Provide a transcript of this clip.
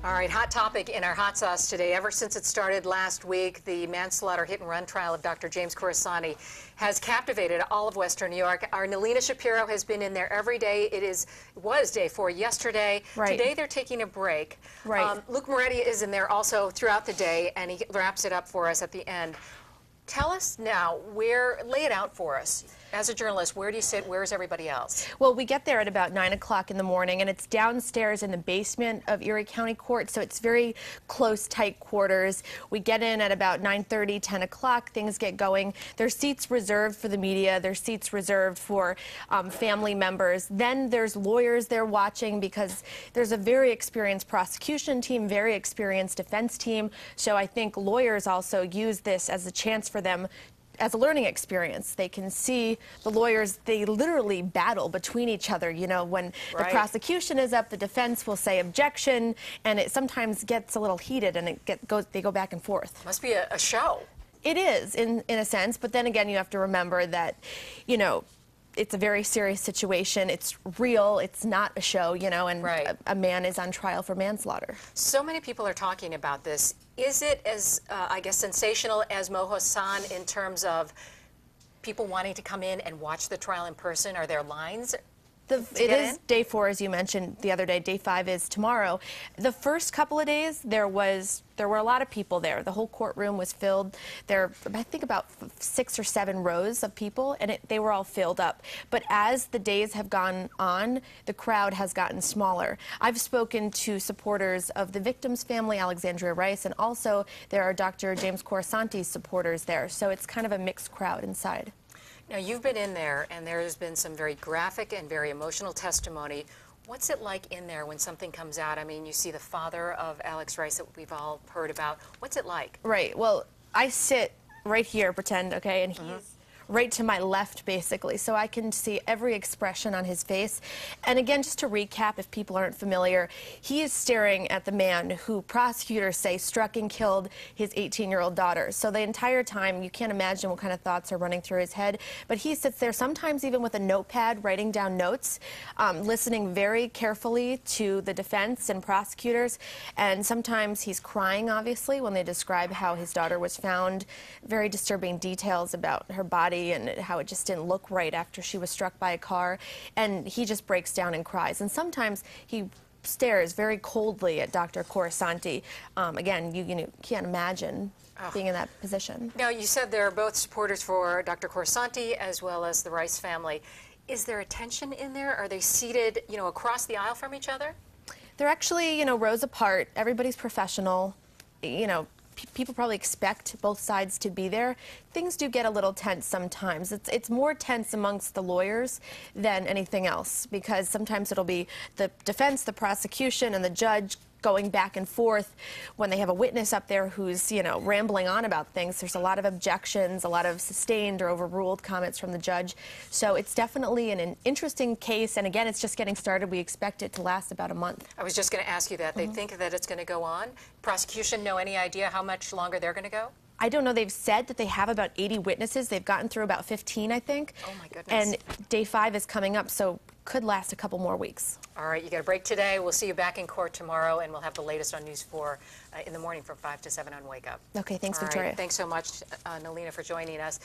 All right, hot topic in our hot sauce today. Ever since it started last week, the manslaughter hit-and-run trial of Dr. James Corasanti has captivated all of Western New York. Our Nalina Shapiro has been in there every day. It was day 4 yesterday. Right. Today they're taking a break. Right. Luke Moretti is in there also throughout the day, and he wraps it up for us at the end. Tell us now, lay it out for us. As a journalist, where do you sit? Where is everybody else? Well, we get there at about 9 o'clock in the morning, and it's downstairs in the basement of Erie County Court, so it's very close, tight quarters. We get in at about 9:30, 10 o'clock. Things get going. There's seats reserved for the media. There's seats reserved for family members. Then there's lawyers there watching because there's a very experienced prosecution team, very experienced defense team. So I think lawyers also use this as a chance for them as a learning experience. They can see the lawyers, they literally battle between each other. You know, when the prosecution is up, the defense will say objection, and it sometimes gets a little heated, and they go back and forth. Must be a show. It is, in a sense, but then again, you have to remember that, you know, it's a very serious situation. It's real. It's not a show, you know, and a man is on trial for manslaughter. So many people are talking about this. Is it as, I guess, sensational as Mo Hassan in terms of people wanting to come in and watch the trial in person? Are there lines? It is day 4, as you mentioned the other day. Day 5 is tomorrow. The first couple of days, there were a lot of people there. The whole courtroom was filled. There, I think, about 6 or 7 rows of people, and they were all filled up. But as the days have gone on, the crowd has gotten smaller. I've spoken to supporters of the victim's family, Alexandria Rice, and also there are Dr. James Corasanti's supporters there. So it's kind of a mixed crowd inside. Now, you've been in there, and there has been some very graphic and very emotional testimony. What's it like in there when something comes out? I mean, you see the father of Alex Rice that we've all heard about. What's it like? Right. Well, I sit right here, pretend, okay, and he's right to my left, basically, so I can see every expression on his face. And again, just to recap, if people aren't familiar, he is staring at the man who prosecutors say struck and killed his 18-year-old daughter. So the entire time, you can't imagine what kind of thoughts are running through his head, but he sits there sometimes even with a notepad, writing down notes, listening very carefully to the defense and prosecutors, and sometimes he's crying, obviously, when they describe how his daughter was found, very disturbing details about her body and how it just didn't look right after she was struck by a car, and he just breaks down and cries. And sometimes he stares very coldly at Dr. Corasanti. Again, you can't imagine being in that position. Now, you said there are both supporters for Dr. Corasanti as well as the Rice family. Is there a tension in there? Are they seated, you know, across the aisle from each other? They're actually, you know, rows apart. Everybody's professional. You know, people probably expect both sides to be there. Things do get a little tense sometimes. It's more tense amongst the lawyers than anything else, because sometimes it'll be the defense, the prosecution, and the judge going back and forth. When they have a witness up there who's, you know, rambling on about things, there's a lot of objections, a lot of sustained or overruled comments from the judge. So it's definitely an interesting case, and again, it's just getting started. We expect it to last about a month. I was just going to ask you that. They think that it's going to go on. Prosecution know any idea how much longer they're going to go? I don't know. They've said that they have about 80 witnesses. They've gotten through about 15, I think. Oh, my goodness. And day 5 is coming up, so could last a couple more weeks. All right, you got a break today. We'll see you back in court tomorrow, and we'll have the latest on News 4 in the morning from 5 to 7 on Wake Up. Okay, thanks, Victoria. Thanks so much, Nalina, for joining us.